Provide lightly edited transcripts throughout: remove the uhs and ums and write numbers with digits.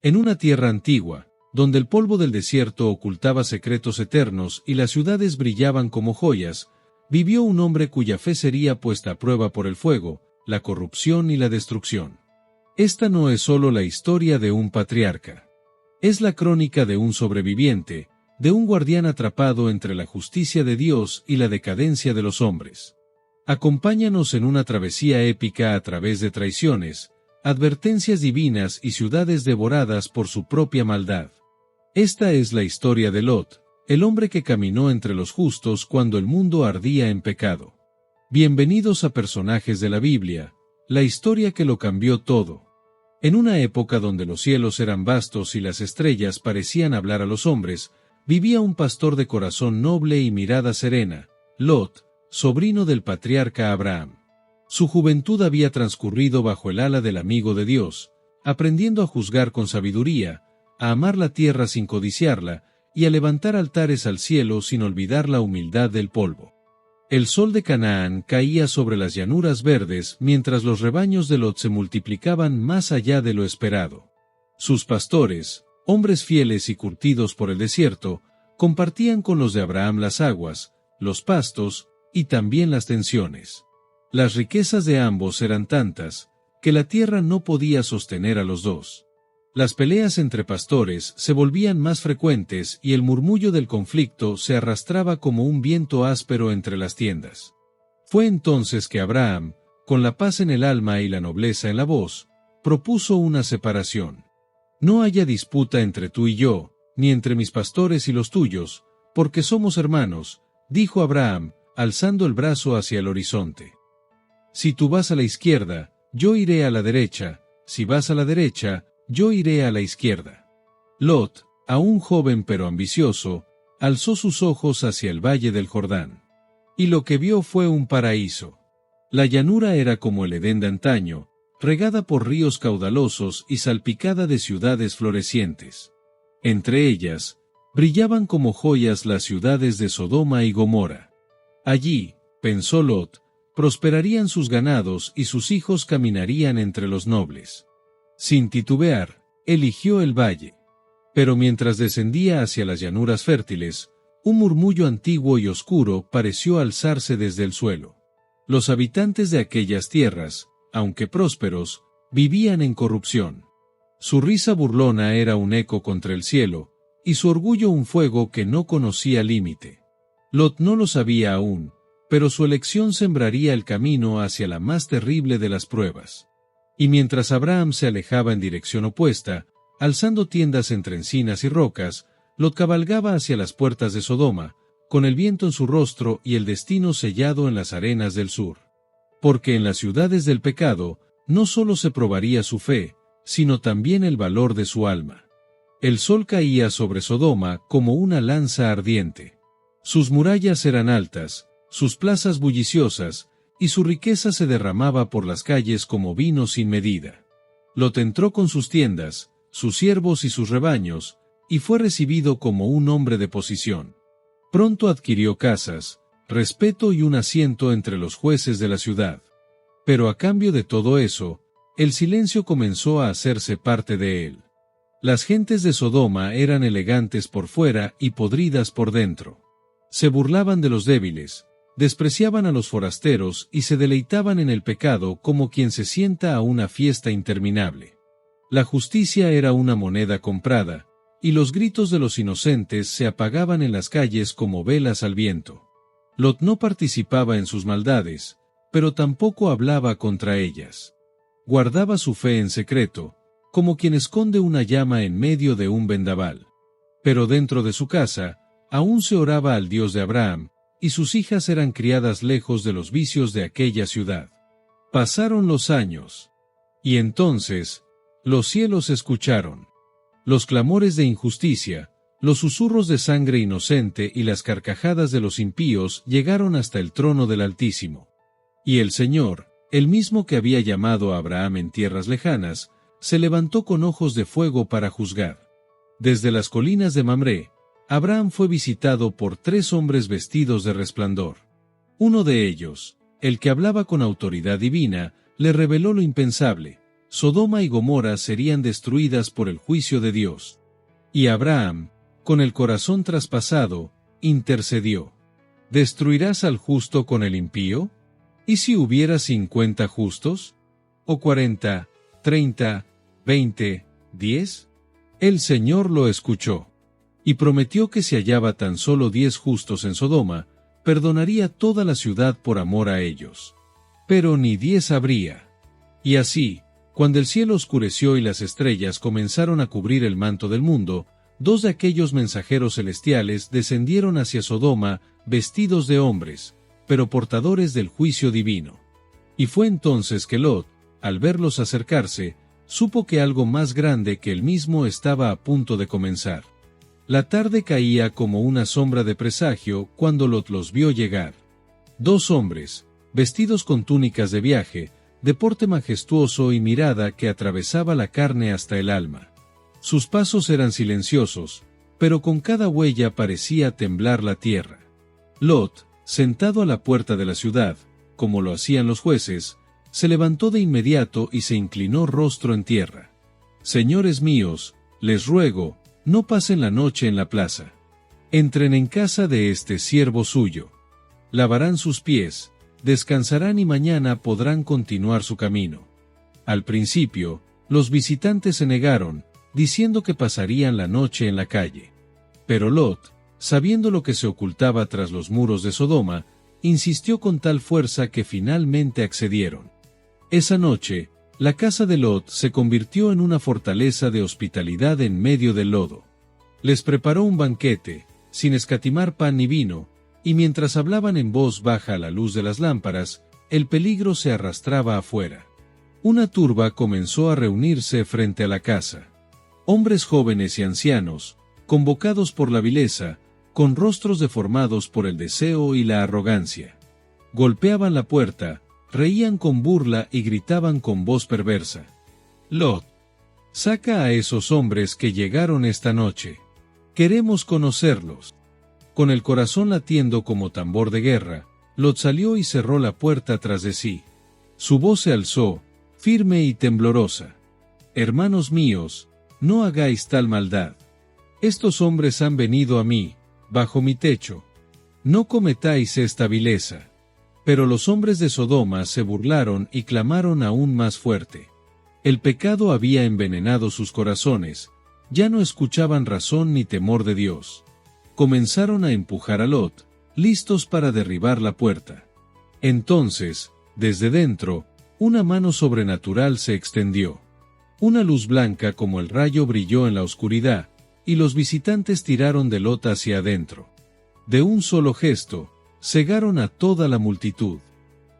En una tierra antigua, donde el polvo del desierto ocultaba secretos eternos y las ciudades brillaban como joyas, vivió un hombre cuya fe sería puesta a prueba por el fuego, la corrupción y la destrucción. Esta no es solo la historia de un patriarca. Es la crónica de un sobreviviente, de un guardián atrapado entre la justicia de Dios y la decadencia de los hombres. Acompáñanos en una travesía épica a través de traiciones, advertencias divinas y ciudades devoradas por su propia maldad. Esta es la historia de Lot, el hombre que caminó entre los justos cuando el mundo ardía en pecado. Bienvenidos a Personajes de la Biblia, la historia que lo cambió todo. En una época donde los cielos eran vastos y las estrellas parecían hablar a los hombres, vivía un pastor de corazón noble y mirada serena, Lot, sobrino del patriarca Abraham. Su juventud había transcurrido bajo el ala del amigo de Dios, aprendiendo a juzgar con sabiduría, a amar la tierra sin codiciarla, y a levantar altares al cielo sin olvidar la humildad del polvo. El sol de Canaán caía sobre las llanuras verdes mientras los rebaños de Lot se multiplicaban más allá de lo esperado. Sus pastores, hombres fieles y curtidos por el desierto, compartían con los de Abraham las aguas, los pastos, y también las tensiones. Las riquezas de ambos eran tantas, que la tierra no podía sostener a los dos. Las peleas entre pastores se volvían más frecuentes y el murmullo del conflicto se arrastraba como un viento áspero entre las tiendas. Fue entonces que Abraham, con la paz en el alma y la nobleza en la voz, propuso una separación. No haya disputa entre tú y yo, ni entre mis pastores y los tuyos, porque somos hermanos, dijo Abraham, alzando el brazo hacia el horizonte. Si tú vas a la izquierda, yo iré a la derecha, si vas a la derecha, yo iré a la izquierda. Lot, aún joven pero ambicioso, alzó sus ojos hacia el valle del Jordán. Y lo que vio fue un paraíso. La llanura era como el Edén de antaño, regada por ríos caudalosos y salpicada de ciudades florecientes. Entre ellas, brillaban como joyas las ciudades de Sodoma y Gomorra. Allí, pensó Lot, prosperarían sus ganados y sus hijos caminarían entre los nobles. Sin titubear, eligió el valle. Pero mientras descendía hacia las llanuras fértiles, un murmullo antiguo y oscuro pareció alzarse desde el suelo. Los habitantes de aquellas tierras, aunque prósperos, vivían en corrupción. Su risa burlona era un eco contra el cielo, y su orgullo un fuego que no conocía límite. Lot no lo sabía aún, pero su elección sembraría el camino hacia la más terrible de las pruebas. Y mientras Abraham se alejaba en dirección opuesta, alzando tiendas entre encinas y rocas, Lot cabalgaba hacia las puertas de Sodoma, con el viento en su rostro y el destino sellado en las arenas del sur. Porque en las ciudades del pecado, no solo se probaría su fe, sino también el valor de su alma. El sol caía sobre Sodoma como una lanza ardiente. Sus murallas eran altas, sus plazas bulliciosas, y su riqueza se derramaba por las calles como vino sin medida. Lot entró con sus tiendas, sus siervos y sus rebaños, y fue recibido como un hombre de posición. Pronto adquirió casas, respeto y un asiento entre los jueces de la ciudad. Pero a cambio de todo eso, el silencio comenzó a hacerse parte de él. Las gentes de Sodoma eran elegantes por fuera y podridas por dentro. Se burlaban de los débiles, despreciaban a los forasteros y se deleitaban en el pecado como quien se sienta a una fiesta interminable. La justicia era una moneda comprada, y los gritos de los inocentes se apagaban en las calles como velas al viento. Lot no participaba en sus maldades, pero tampoco hablaba contra ellas. Guardaba su fe en secreto, como quien esconde una llama en medio de un vendaval. Pero dentro de su casa, aún se oraba al Dios de Abraham, y sus hijas eran criadas lejos de los vicios de aquella ciudad. Pasaron los años. Y entonces, los cielos escucharon. Los clamores de injusticia, los susurros de sangre inocente y las carcajadas de los impíos llegaron hasta el trono del Altísimo. Y el Señor, el mismo que había llamado a Abraham en tierras lejanas, se levantó con ojos de fuego para juzgar. Desde las colinas de Mamré, Abraham fue visitado por 3 hombres vestidos de resplandor. Uno de ellos, el que hablaba con autoridad divina, le reveló lo impensable: Sodoma y Gomorra serían destruidas por el juicio de Dios. Y Abraham, con el corazón traspasado, intercedió. ¿Destruirás al justo con el impío? ¿Y si hubiera 50 justos? ¿O 40, 30, 20, 10? El Señor lo escuchó. Y prometió que si hallaba tan solo 10 justos en Sodoma, perdonaría toda la ciudad por amor a ellos. Pero ni 10 habría. Y así, cuando el cielo oscureció y las estrellas comenzaron a cubrir el manto del mundo, 2 de aquellos mensajeros celestiales descendieron hacia Sodoma, vestidos de hombres, pero portadores del juicio divino. Y fue entonces que Lot, al verlos acercarse, supo que algo más grande que él mismo estaba a punto de comenzar. La tarde caía como una sombra de presagio cuando Lot los vio llegar. 2 hombres, vestidos con túnicas de viaje, de porte majestuoso y mirada que atravesaba la carne hasta el alma. Sus pasos eran silenciosos, pero con cada huella parecía temblar la tierra. Lot, sentado a la puerta de la ciudad, como lo hacían los jueces, se levantó de inmediato y se inclinó rostro en tierra. «Señores míos, les ruego, no pasen la noche en la plaza. Entren en casa de este siervo suyo. Lavarán sus pies, descansarán y mañana podrán continuar su camino». Al principio, los visitantes se negaron, diciendo que pasarían la noche en la calle. Pero Lot, sabiendo lo que se ocultaba tras los muros de Sodoma, insistió con tal fuerza que finalmente accedieron. Esa noche, la casa de Lot se convirtió en una fortaleza de hospitalidad en medio del lodo. Les preparó un banquete, sin escatimar pan ni vino, y mientras hablaban en voz baja a la luz de las lámparas, el peligro se arrastraba afuera. Una turba comenzó a reunirse frente a la casa. Hombres jóvenes y ancianos, convocados por la vileza, con rostros deformados por el deseo y la arrogancia. Golpeaban la puerta, reían con burla y gritaban con voz perversa. «Lot, saca a esos hombres que llegaron esta noche. Queremos conocerlos». Con el corazón latiendo como tambor de guerra, Lot salió y cerró la puerta tras de sí. Su voz se alzó, firme y temblorosa. «Hermanos míos, no hagáis tal maldad. Estos hombres han venido a mí, bajo mi techo. No cometáis esta vileza». Pero los hombres de Sodoma se burlaron y clamaron aún más fuerte. El pecado había envenenado sus corazones, ya no escuchaban razón ni temor de Dios. Comenzaron a empujar a Lot, listos para derribar la puerta. Entonces, desde dentro, una mano sobrenatural se extendió. Una luz blanca como el rayo brilló en la oscuridad, y los visitantes tiraron de Lot hacia adentro. De un solo gesto, cegaron a toda la multitud.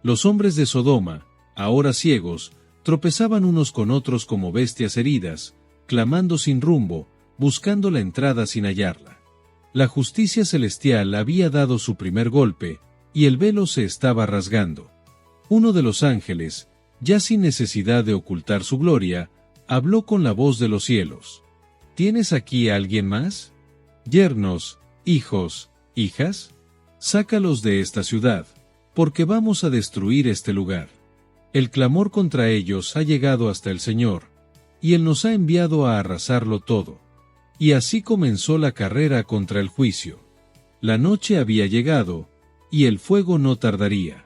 Los hombres de Sodoma, ahora ciegos, tropezaban unos con otros como bestias heridas, clamando sin rumbo, buscando la entrada sin hallarla. La justicia celestial había dado su primer golpe, y el velo se estaba rasgando. Uno de los ángeles, ya sin necesidad de ocultar su gloria, habló con la voz de los cielos. ¿Tienes aquí a alguien más? ¿Yernos, hijos, hijas? Sácalos de esta ciudad, porque vamos a destruir este lugar. El clamor contra ellos ha llegado hasta el Señor, y Él nos ha enviado a arrasarlo todo. Y así comenzó la carrera contra el juicio. La noche había llegado, y el fuego no tardaría.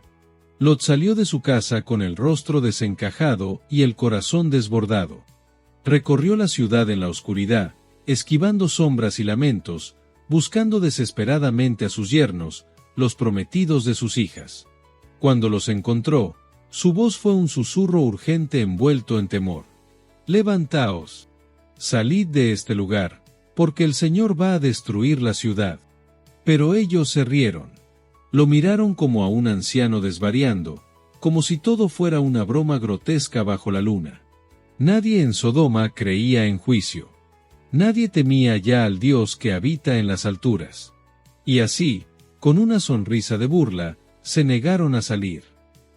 Lot salió de su casa con el rostro desencajado y el corazón desbordado. Recorrió la ciudad en la oscuridad, esquivando sombras y lamentos, buscando desesperadamente a sus yernos, los prometidos de sus hijas. Cuando los encontró, su voz fue un susurro urgente envuelto en temor. «Levantaos. Salid de este lugar, porque el Señor va a destruir la ciudad». Pero ellos se rieron. Lo miraron como a un anciano desvariando, como si todo fuera una broma grotesca bajo la luna. Nadie en Sodoma creía en juicio. Nadie temía ya al Dios que habita en las alturas. Y así, con una sonrisa de burla, se negaron a salir.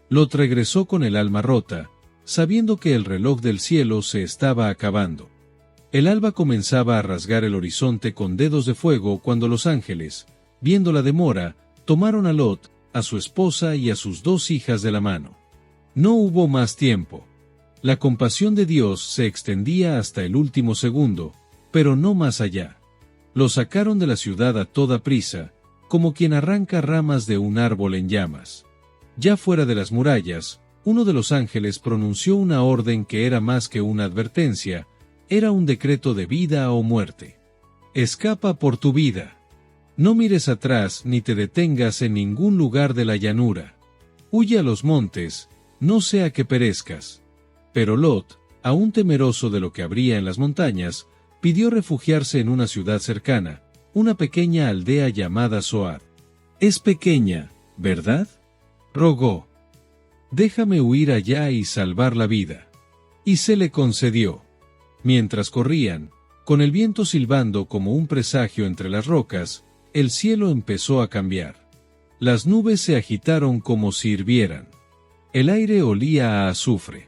Lot regresó con el alma rota, sabiendo que el reloj del cielo se estaba acabando. El alba comenzaba a rasgar el horizonte con dedos de fuego cuando los ángeles, viendo la demora, tomaron a Lot, a su esposa y a sus 2 hijas de la mano. No hubo más tiempo. La compasión de Dios se extendía hasta el último segundo, pero no más allá. Lo sacaron de la ciudad a toda prisa, como quien arranca ramas de un árbol en llamas. Ya fuera de las murallas, uno de los ángeles pronunció una orden que era más que una advertencia, era un decreto de vida o muerte. Escapa por tu vida. No mires atrás ni te detengas en ningún lugar de la llanura. Huye a los montes, no sea que perezcas. Pero Lot, aún temeroso de lo que habría en las montañas, pidió refugiarse en una ciudad cercana, una pequeña aldea llamada Zoar. Es pequeña, ¿verdad? Rogó. Déjame huir allá y salvar la vida. Y se le concedió. Mientras corrían, con el viento silbando como un presagio entre las rocas, el cielo empezó a cambiar. Las nubes se agitaron como si hirvieran. El aire olía a azufre.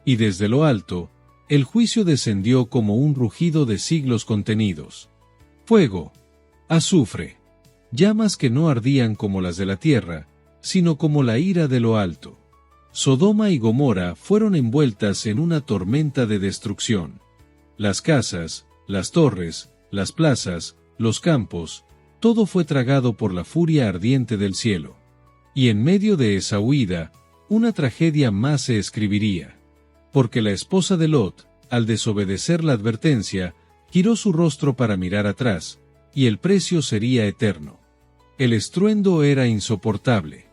Y desde lo alto, el juicio descendió como un rugido de siglos contenidos. Fuego, azufre, llamas que no ardían como las de la tierra, sino como la ira de lo alto. Sodoma y Gomorra fueron envueltas en una tormenta de destrucción. Las casas, las torres, las plazas, los campos, todo fue tragado por la furia ardiente del cielo. Y en medio de esa huida, una tragedia más se escribiría. Porque la esposa de Lot, al desobedecer la advertencia, giró su rostro para mirar atrás, y el precio sería eterno. El estruendo era insoportable.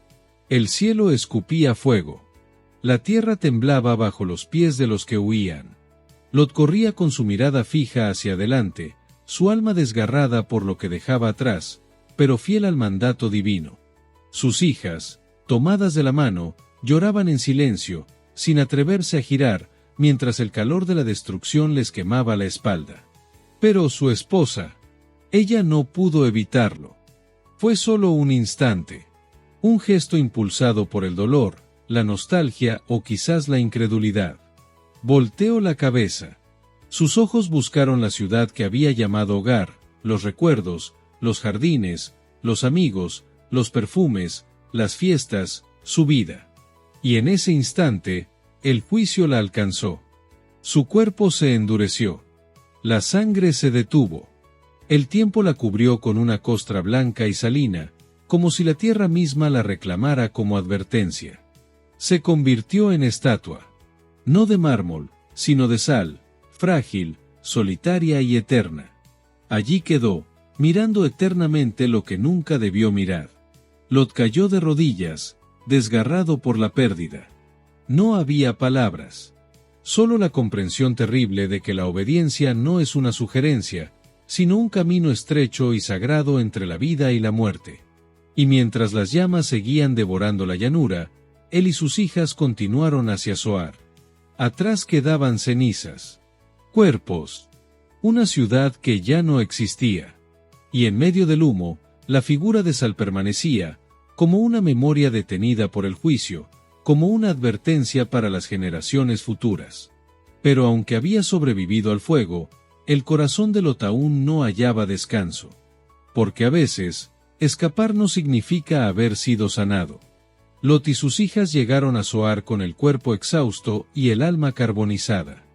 El cielo escupía fuego. La tierra temblaba bajo los pies de los que huían. Lot corría con su mirada fija hacia adelante, su alma desgarrada por lo que dejaba atrás, pero fiel al mandato divino. Sus hijas, tomadas de la mano, lloraban en silencio, sin atreverse a girar, mientras el calor de la destrucción les quemaba la espalda. Pero su esposa, ella no pudo evitarlo. Fue solo un instante. Un gesto impulsado por el dolor, la nostalgia o quizás la incredulidad. Volteó la cabeza. Sus ojos buscaron la ciudad que había llamado hogar, los recuerdos, los jardines, los amigos, los perfumes, las fiestas, su vida. Y en ese instante, el juicio la alcanzó. Su cuerpo se endureció. La sangre se detuvo. El tiempo la cubrió con una costra blanca y salina, como si la tierra misma la reclamara como advertencia. Se convirtió en estatua. No de mármol, sino de sal, frágil, solitaria y eterna. Allí quedó, mirando eternamente lo que nunca debió mirar. Lot cayó de rodillas, desgarrado por la pérdida. No había palabras. Solo la comprensión terrible de que la obediencia no es una sugerencia, sino un camino estrecho y sagrado entre la vida y la muerte. Y mientras las llamas seguían devorando la llanura, él y sus hijas continuaron hacia Zoar. Atrás quedaban cenizas, cuerpos, una ciudad que ya no existía. Y en medio del humo, la figura de Sal permanecía, como una memoria detenida por el juicio, como una advertencia para las generaciones futuras. Pero aunque había sobrevivido al fuego, el corazón de Lot aún no hallaba descanso. Porque a veces, escapar no significa haber sido sanado. Lot y sus hijas llegaron a Zoar con el cuerpo exhausto y el alma carbonizada.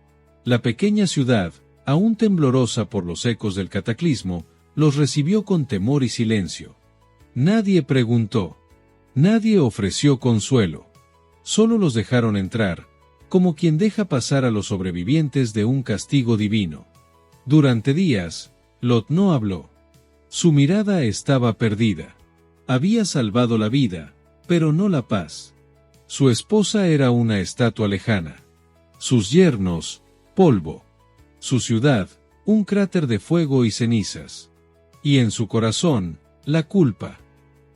La pequeña ciudad, aún temblorosa por los ecos del cataclismo, los recibió con temor y silencio. Nadie preguntó. Nadie ofreció consuelo. Solo los dejaron entrar, como quien deja pasar a los sobrevivientes de un castigo divino. Durante días, Lot no habló. Su mirada estaba perdida. Había salvado la vida, pero no la paz. Su esposa era una estatua lejana. Sus yernos, polvo. Su ciudad, un cráter de fuego y cenizas. Y en su corazón, la culpa.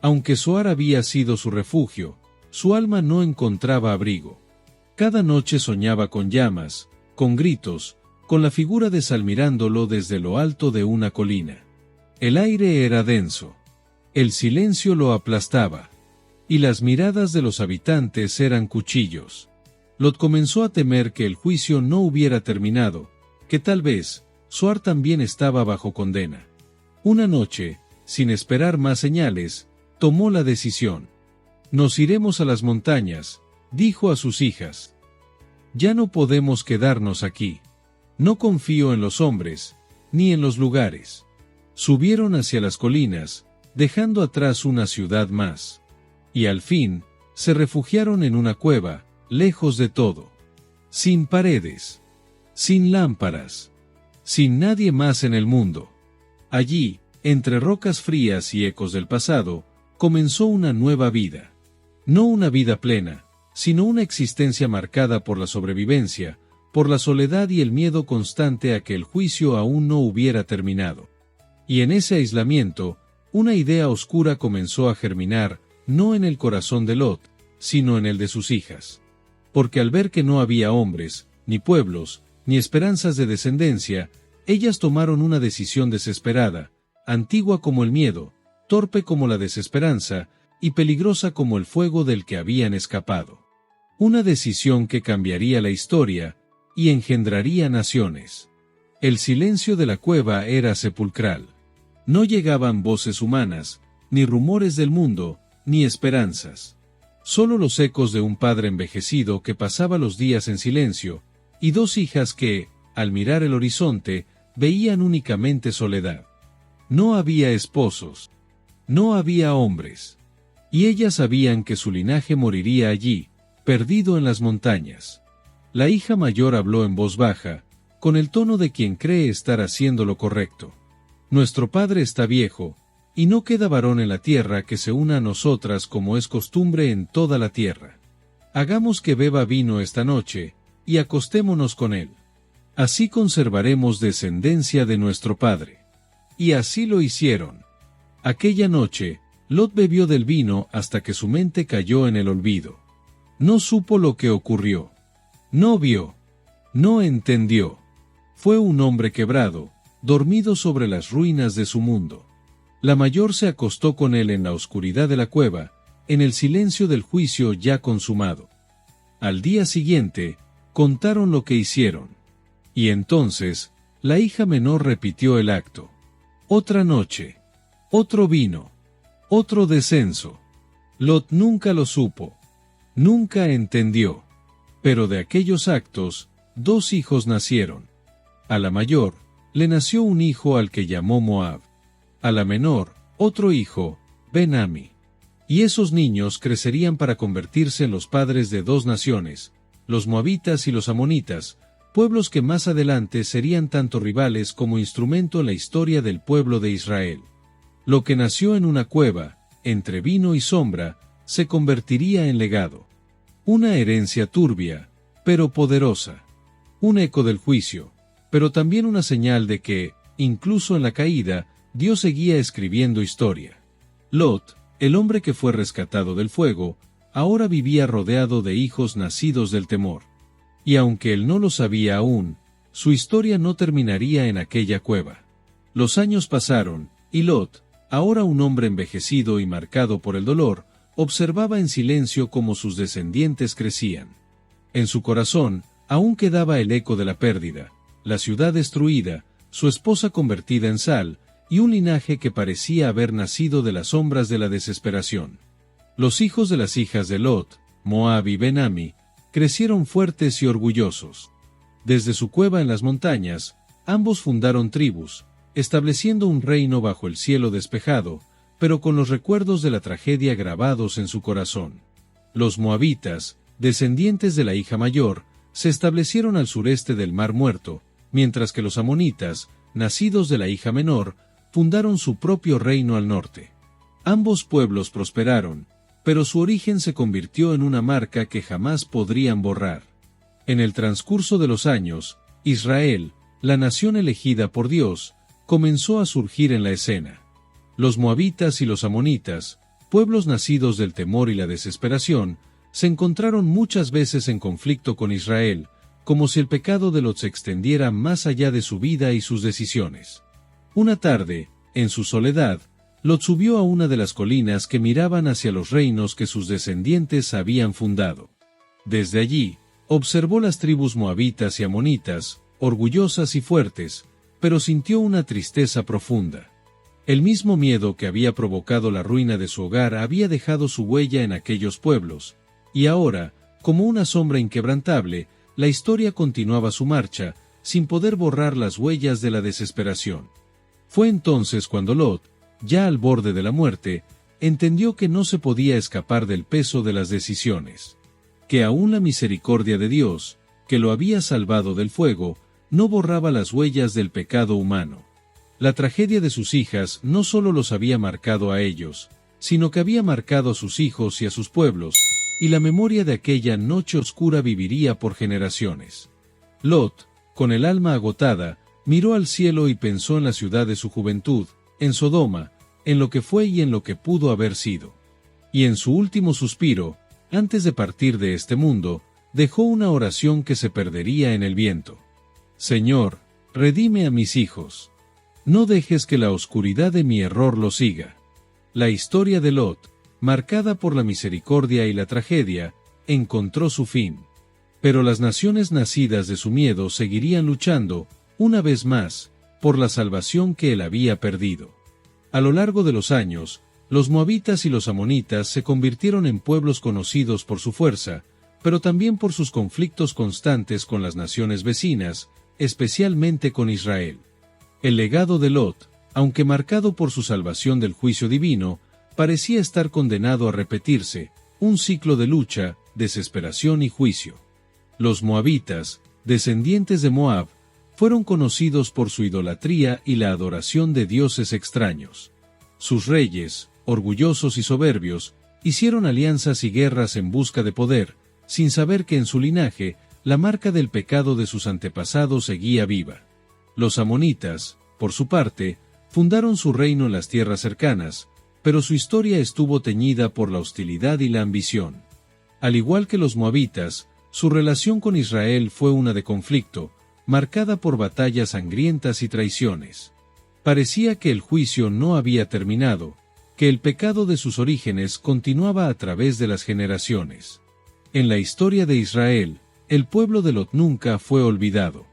Aunque Zoar había sido su refugio, su alma no encontraba abrigo. Cada noche soñaba con llamas, con gritos, con la figura de Sal mirándolo desde lo alto de una colina. El aire era denso. El silencio lo aplastaba. Y las miradas de los habitantes eran cuchillos. Lot comenzó a temer que el juicio no hubiera terminado, que tal vez, Zoar también estaba bajo condena. Una noche, sin esperar más señales, tomó la decisión. Nos iremos a las montañas, dijo a sus hijas. Ya no podemos quedarnos aquí. No confío en los hombres, ni en los lugares. Subieron hacia las colinas, dejando atrás una ciudad más. Y al fin, se refugiaron en una cueva, lejos de todo. Sin paredes. Sin lámparas. Sin nadie más en el mundo. Allí, entre rocas frías y ecos del pasado, comenzó una nueva vida. No una vida plena, sino una existencia marcada por la sobrevivencia, por la soledad y el miedo constante a que el juicio aún no hubiera terminado. Y en ese aislamiento, una idea oscura comenzó a germinar, no en el corazón de Lot, sino en el de sus hijas. Porque al ver que no había hombres, ni pueblos, ni esperanzas de descendencia, ellas tomaron una decisión desesperada, antigua como el miedo, torpe como la desesperanza, y peligrosa como el fuego del que habían escapado. Una decisión que cambiaría la historia, y engendraría naciones. El silencio de la cueva era sepulcral. No llegaban voces humanas, ni rumores del mundo, ni esperanzas. Solo los ecos de un padre envejecido que pasaba los días en silencio, y dos hijas que, al mirar el horizonte, veían únicamente soledad. No había esposos. No había hombres. Y ellas sabían que su linaje moriría allí, perdido en las montañas. La hija mayor habló en voz baja, con el tono de quien cree estar haciendo lo correcto. Nuestro padre está viejo, y no queda varón en la tierra que se una a nosotras como es costumbre en toda la tierra. Hagamos que beba vino esta noche, y acostémonos con él. Así conservaremos descendencia de nuestro padre. Y así lo hicieron. Aquella noche, Lot bebió del vino hasta que su mente cayó en el olvido. No supo lo que ocurrió. No vio. No entendió. Fue un hombre quebrado, dormido sobre las ruinas de su mundo. La mayor se acostó con él en la oscuridad de la cueva, en el silencio del juicio ya consumado. Al día siguiente, contaron lo que hicieron. Y entonces, la hija menor repitió el acto. Otra noche. Otro vino. Otro descenso. Lot nunca lo supo. Nunca entendió. Pero de aquellos actos, dos hijos nacieron. A la mayor, le nació un hijo al que llamó Moab. A la menor, otro hijo, Ben-Ami. Y esos niños crecerían para convertirse en los padres de dos naciones, los moabitas y los amonitas, pueblos que más adelante serían tanto rivales como instrumento en la historia del pueblo de Israel. Lo que nació en una cueva, entre vino y sombra, se convertiría en legado. Una herencia turbia, pero poderosa. Un eco del juicio, pero también una señal de que, incluso en la caída, Dios seguía escribiendo historia. Lot, el hombre que fue rescatado del fuego, ahora vivía rodeado de hijos nacidos del temor. Y aunque él no lo sabía aún, su historia no terminaría en aquella cueva. Los años pasaron, y Lot, ahora un hombre envejecido y marcado por el dolor, observaba en silencio cómo sus descendientes crecían. En su corazón, aún quedaba el eco de la pérdida, la ciudad destruida, su esposa convertida en sal, y un linaje que parecía haber nacido de las sombras de la desesperación. Los hijos de las hijas de Lot, Moab y Ben-Ami, crecieron fuertes y orgullosos. Desde su cueva en las montañas, ambos fundaron tribus, estableciendo un reino bajo el cielo despejado, pero con los recuerdos de la tragedia grabados en su corazón. Los moabitas, descendientes de la hija mayor, se establecieron al sureste del Mar Muerto, mientras que los amonitas, nacidos de la hija menor, fundaron su propio reino al norte. Ambos pueblos prosperaron, pero su origen se convirtió en una marca que jamás podrían borrar. En el transcurso de los años, Israel, la nación elegida por Dios, comenzó a surgir en la escena. Los moabitas y los amonitas, pueblos nacidos del temor y la desesperación, se encontraron muchas veces en conflicto con Israel, como si el pecado de Lot se extendiera más allá de su vida y sus decisiones. Una tarde, en su soledad, Lot subió a una de las colinas que miraban hacia los reinos que sus descendientes habían fundado. Desde allí, observó las tribus moabitas y amonitas, orgullosas y fuertes, pero sintió una tristeza profunda. El mismo miedo que había provocado la ruina de su hogar había dejado su huella en aquellos pueblos, y ahora, como una sombra inquebrantable, la historia continuaba su marcha, sin poder borrar las huellas de la desesperación. Fue entonces cuando Lot, ya al borde de la muerte, entendió que no se podía escapar del peso de las decisiones. Que aún la misericordia de Dios, que lo había salvado del fuego, no borraba las huellas del pecado humano. La tragedia de sus hijas no solo los había marcado a ellos, sino que había marcado a sus hijos y a sus pueblos, y la memoria de aquella noche oscura viviría por generaciones. Lot, con el alma agotada, miró al cielo y pensó en la ciudad de su juventud, en Sodoma, en lo que fue y en lo que pudo haber sido. Y en su último suspiro, antes de partir de este mundo, dejó una oración que se perdería en el viento. Señor, redime a mis hijos. No dejes que la oscuridad de mi error los siga. La historia de Lot, marcada por la misericordia y la tragedia, encontró su fin. Pero las naciones nacidas de su miedo seguirían luchando, una vez más, por la salvación que él había perdido. A lo largo de los años, los moabitas y los amonitas se convirtieron en pueblos conocidos por su fuerza, pero también por sus conflictos constantes con las naciones vecinas, especialmente con Israel. El legado de Lot, aunque marcado por su salvación del juicio divino, parecía estar condenado a repetirse, un ciclo de lucha, desesperación y juicio. Los moabitas, descendientes de Moab, fueron conocidos por su idolatría y la adoración de dioses extraños. Sus reyes, orgullosos y soberbios, hicieron alianzas y guerras en busca de poder, sin saber que en su linaje, la marca del pecado de sus antepasados seguía viva. Los amonitas, por su parte, fundaron su reino en las tierras cercanas, pero su historia estuvo teñida por la hostilidad y la ambición. Al igual que los moabitas, su relación con Israel fue una de conflicto, marcada por batallas sangrientas y traiciones. Parecía que el juicio no había terminado, que el pecado de sus orígenes continuaba a través de las generaciones. En la historia de Israel, el pueblo de Lot nunca fue olvidado.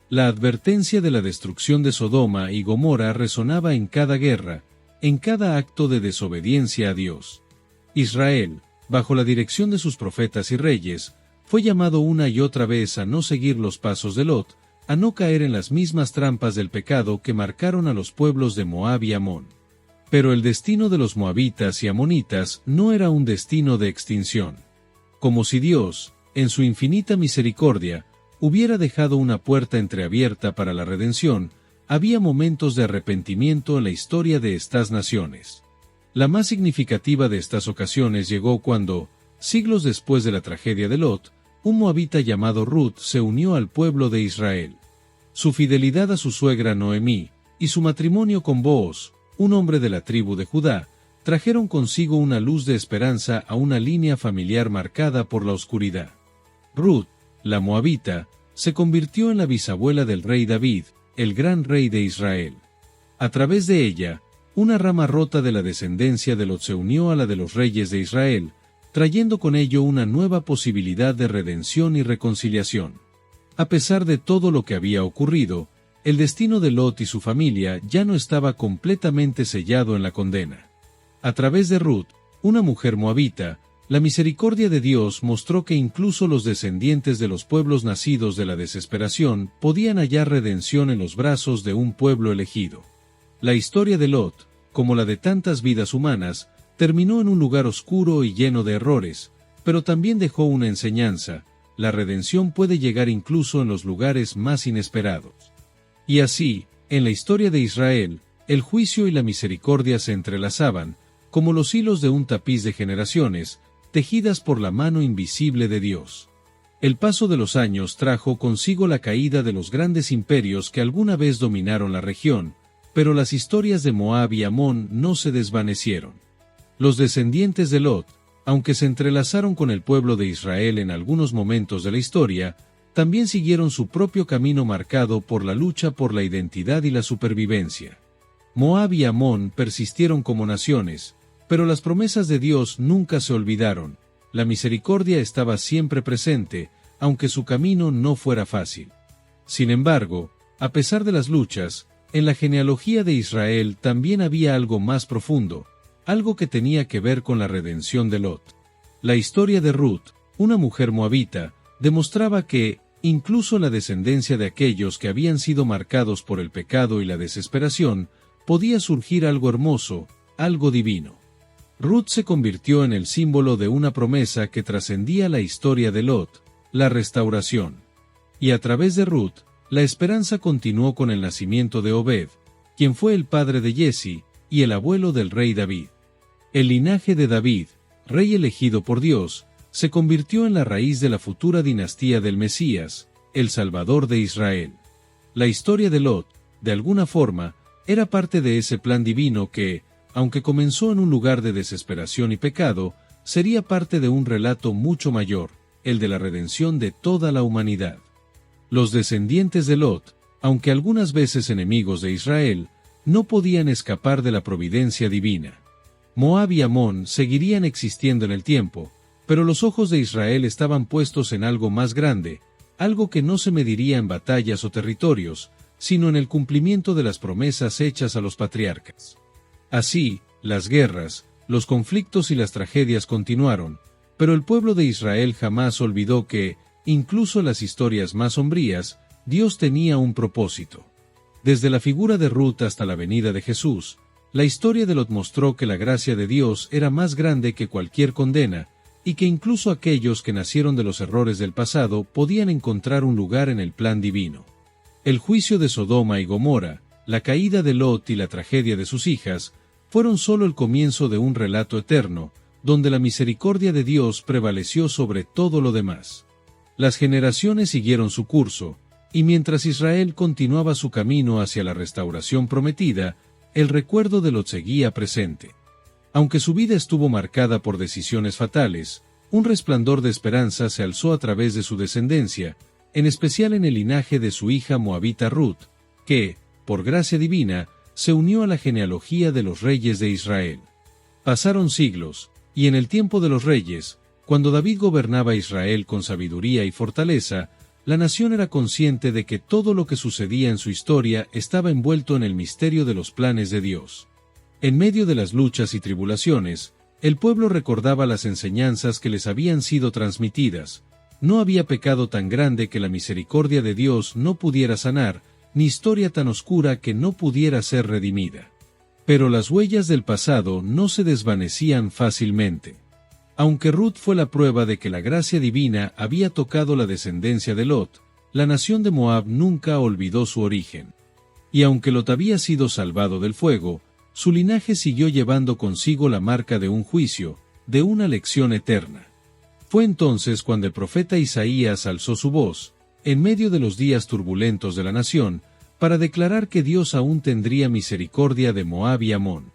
La advertencia de la destrucción de Sodoma y Gomorra resonaba en cada guerra, en cada acto de desobediencia a Dios. Israel, bajo la dirección de sus profetas y reyes, fue llamado una y otra vez a no seguir los pasos de Lot, a no caer en las mismas trampas del pecado que marcaron a los pueblos de Moab y Amón. Pero el destino de los moabitas y amonitas no era un destino de extinción. Como si Dios, en su infinita misericordia, hubiera dejado una puerta entreabierta para la redención, había momentos de arrepentimiento en la historia de estas naciones. La más significativa de estas ocasiones llegó cuando, siglos después de la tragedia de Lot, un moabita llamado Ruth se unió al pueblo de Israel. Su fidelidad a su suegra Noemí, y su matrimonio con Booz, un hombre de la tribu de Judá, trajeron consigo una luz de esperanza a una línea familiar marcada por la oscuridad. Ruth, la moabita, se convirtió en la bisabuela del rey David, el gran rey de Israel. A través de ella, una rama rota de la descendencia de Lot se unió a la de los reyes de Israel, trayendo con ello una nueva posibilidad de redención y reconciliación. A pesar de todo lo que había ocurrido, el destino de Lot y su familia ya no estaba completamente sellado en la condena. A través de Ruth, una mujer moabita, la misericordia de Dios mostró que incluso los descendientes de los pueblos nacidos de la desesperación podían hallar redención en los brazos de un pueblo elegido. La historia de Lot, como la de tantas vidas humanas, terminó en un lugar oscuro y lleno de errores, pero también dejó una enseñanza: la redención puede llegar incluso en los lugares más inesperados. Y así, en la historia de Israel, el juicio y la misericordia se entrelazaban, como los hilos de un tapiz de generaciones, tejidas por la mano invisible de Dios. El paso de los años trajo consigo la caída de los grandes imperios que alguna vez dominaron la región, pero las historias de Moab y Amón no se desvanecieron. Los descendientes de Lot, aunque se entrelazaron con el pueblo de Israel en algunos momentos de la historia, también siguieron su propio camino marcado por la lucha por la identidad y la supervivencia. Moab y Amón persistieron como naciones, pero las promesas de Dios nunca se olvidaron. La misericordia estaba siempre presente, aunque su camino no fuera fácil. Sin embargo, a pesar de las luchas, en la genealogía de Israel también había algo más profundo, algo que tenía que ver con la redención de Lot. La historia de Ruth, una mujer moabita, demostraba que, incluso la descendencia de aquellos que habían sido marcados por el pecado y la desesperación, podía surgir algo hermoso, algo divino. Ruth se convirtió en el símbolo de una promesa que trascendía la historia de Lot, la restauración. Y a través de Ruth, la esperanza continuó con el nacimiento de Obed, quien fue el padre de Jesse y el abuelo del rey David. El linaje de David, rey elegido por Dios, se convirtió en la raíz de la futura dinastía del Mesías, el Salvador de Israel. La historia de Lot, de alguna forma, era parte de ese plan divino que, aunque comenzó en un lugar de desesperación y pecado, sería parte de un relato mucho mayor, el de la redención de toda la humanidad. Los descendientes de Lot, aunque algunas veces enemigos de Israel, no podían escapar de la providencia divina. Moab y Amón seguirían existiendo en el tiempo, pero los ojos de Israel estaban puestos en algo más grande, algo que no se mediría en batallas o territorios, sino en el cumplimiento de las promesas hechas a los patriarcas. Así, las guerras, los conflictos y las tragedias continuaron, pero el pueblo de Israel jamás olvidó que, incluso en las historias más sombrías, Dios tenía un propósito. Desde la figura de Ruth hasta la venida de Jesús, la historia de Lot mostró que la gracia de Dios era más grande que cualquier condena, y que incluso aquellos que nacieron de los errores del pasado podían encontrar un lugar en el plan divino. El juicio de Sodoma y Gomorra, la caída de Lot y la tragedia de sus hijas, fueron solo el comienzo de un relato eterno, donde la misericordia de Dios prevaleció sobre todo lo demás. Las generaciones siguieron su curso, y mientras Israel continuaba su camino hacia la restauración prometida, el recuerdo de Lot seguía presente. Aunque su vida estuvo marcada por decisiones fatales, un resplandor de esperanza se alzó a través de su descendencia, en especial en el linaje de su hija moabita Ruth, que, por gracia divina, se unió a la genealogía de los reyes de Israel. Pasaron siglos, y en el tiempo de los reyes, cuando David gobernaba Israel con sabiduría y fortaleza, la nación era consciente de que todo lo que sucedía en su historia estaba envuelto en el misterio de los planes de Dios. En medio de las luchas y tribulaciones, el pueblo recordaba las enseñanzas que les habían sido transmitidas. No había pecado tan grande que la misericordia de Dios no pudiera sanar, ni historia tan oscura que no pudiera ser redimida. Pero las huellas del pasado no se desvanecían fácilmente. Aunque Ruth fue la prueba de que la gracia divina había tocado la descendencia de Lot, la nación de Moab nunca olvidó su origen. Y aunque Lot había sido salvado del fuego, su linaje siguió llevando consigo la marca de un juicio, de una lección eterna. Fue entonces cuando el profeta Isaías alzó su voz, en medio de los días turbulentos de la nación, para declarar que Dios aún tendría misericordia de Moab y Amón.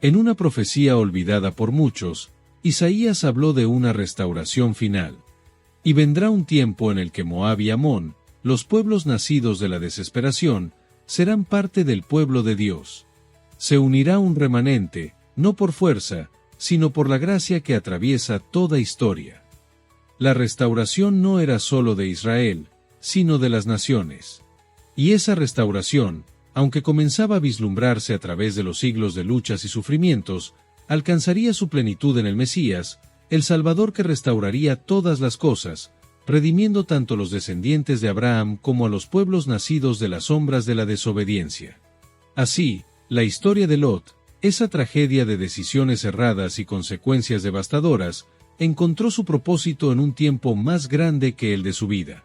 En una profecía olvidada por muchos, Isaías habló de una restauración final. Y vendrá un tiempo en el que Moab y Amón, los pueblos nacidos de la desesperación, serán parte del pueblo de Dios. Se unirá un remanente, no por fuerza, sino por la gracia que atraviesa toda historia. La restauración no era solo de Israel, sino de las naciones. Y esa restauración, aunque comenzaba a vislumbrarse a través de los siglos de luchas y sufrimientos, alcanzaría su plenitud en el Mesías, el Salvador que restauraría todas las cosas, redimiendo tanto los descendientes de Abraham como a los pueblos nacidos de las sombras de la desobediencia. Así, la historia de Lot, esa tragedia de decisiones erradas y consecuencias devastadoras, encontró su propósito en un tiempo más grande que el de su vida.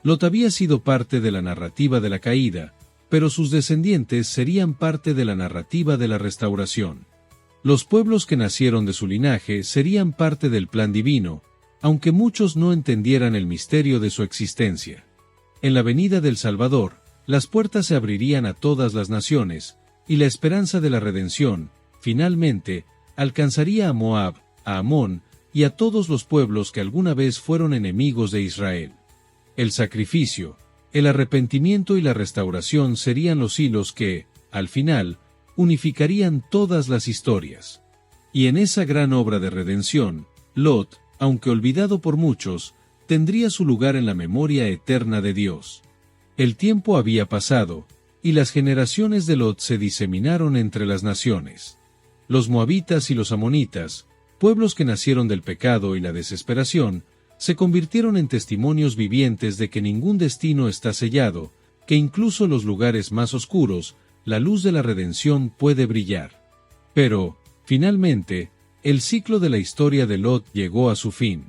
Lot había sido parte de la narrativa de la caída, pero sus descendientes serían parte de la narrativa de la restauración. Los pueblos que nacieron de su linaje serían parte del plan divino, aunque muchos no entendieran el misterio de su existencia. En la venida del Salvador, las puertas se abrirían a todas las naciones, y la esperanza de la redención, finalmente, alcanzaría a Moab, a Amón, y a todos los pueblos que alguna vez fueron enemigos de Israel. El sacrificio, el arrepentimiento y la restauración serían los hilos que, al final, unificarían todas las historias. Y en esa gran obra de redención, Lot, aunque olvidado por muchos, tendría su lugar en la memoria eterna de Dios. El tiempo había pasado, y las generaciones de Lot se diseminaron entre las naciones. Los moabitas y los amonitas, pueblos que nacieron del pecado y la desesperación, se convirtieron en testimonios vivientes de que ningún destino está sellado, que incluso en los lugares más oscuros, la luz de la redención puede brillar. Pero, finalmente, el ciclo de la historia de Lot llegó a su fin.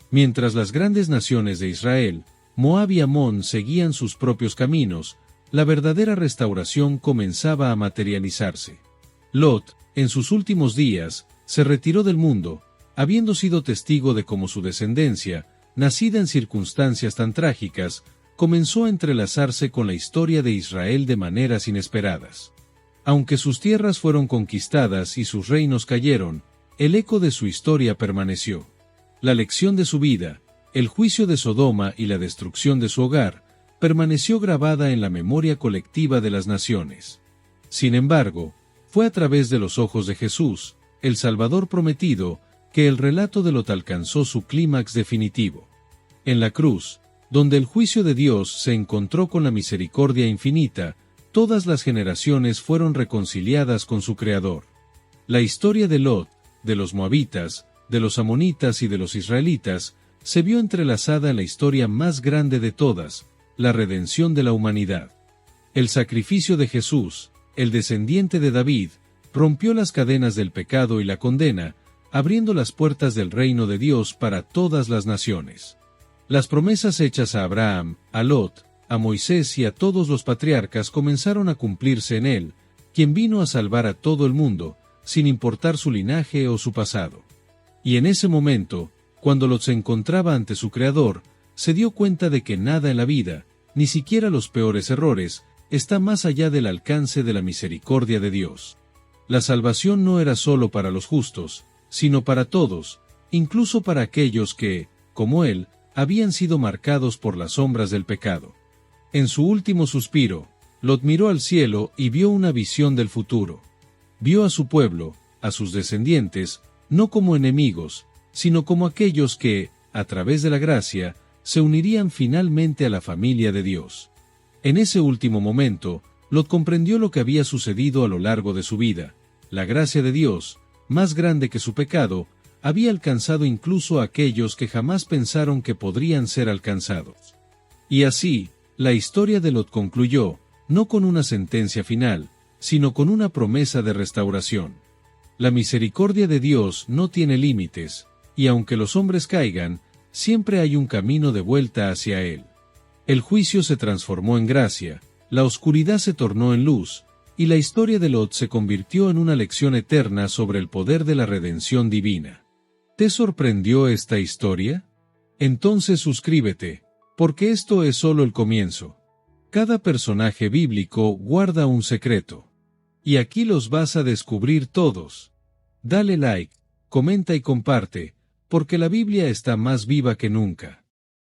Mientras las grandes naciones de Israel, Moab y Amón seguían sus propios caminos, la verdadera restauración comenzaba a materializarse. Lot, en sus últimos días, se retiró del mundo, habiendo sido testigo de cómo su descendencia, nacida en circunstancias tan trágicas, comenzó a entrelazarse con la historia de Israel de maneras inesperadas. Aunque sus tierras fueron conquistadas y sus reinos cayeron, el eco de su historia permaneció. La lección de su vida, el juicio de Sodoma y la destrucción de su hogar, permaneció grabada en la memoria colectiva de las naciones. Sin embargo, fue a través de los ojos de Jesús, el Salvador prometido, que el relato de Lot alcanzó su clímax definitivo. En la cruz, donde el juicio de Dios se encontró con la misericordia infinita, todas las generaciones fueron reconciliadas con su Creador. La historia de Lot, de los moabitas, de los amonitas y de los israelitas, se vio entrelazada en la historia más grande de todas, la redención de la humanidad. El sacrificio de Jesús, el descendiente de David, rompió las cadenas del pecado y la condena, abriendo las puertas del reino de Dios para todas las naciones. Las promesas hechas a Abraham, a Lot, a Moisés y a todos los patriarcas comenzaron a cumplirse en él, quien vino a salvar a todo el mundo, sin importar su linaje o su pasado. Y en ese momento, cuando Lot se encontraba ante su Creador, se dio cuenta de que nada en la vida, ni siquiera los peores errores, está más allá del alcance de la misericordia de Dios. La salvación no era solo para los justos, sino para todos, incluso para aquellos que, como él, habían sido marcados por las sombras del pecado. En su último suspiro, Lot miró al cielo y vio una visión del futuro. Vio a su pueblo, a sus descendientes, no como enemigos, sino como aquellos que, a través de la gracia, se unirían finalmente a la familia de Dios. En ese último momento, Lot comprendió lo que había sucedido a lo largo de su vida. La gracia de Dios, más grande que su pecado, había alcanzado incluso a aquellos que jamás pensaron que podrían ser alcanzados. Y así, la historia de Lot concluyó, no con una sentencia final, sino con una promesa de restauración. La misericordia de Dios no tiene límites, y aunque los hombres caigan, siempre hay un camino de vuelta hacia Él. El juicio se transformó en gracia, la oscuridad se tornó en luz, y la historia de Lot se convirtió en una lección eterna sobre el poder de la redención divina. ¿Te sorprendió esta historia? Entonces suscríbete, porque esto es solo el comienzo. Cada personaje bíblico guarda un secreto. Y aquí los vas a descubrir todos. Dale like, comenta y comparte, porque la Biblia está más viva que nunca.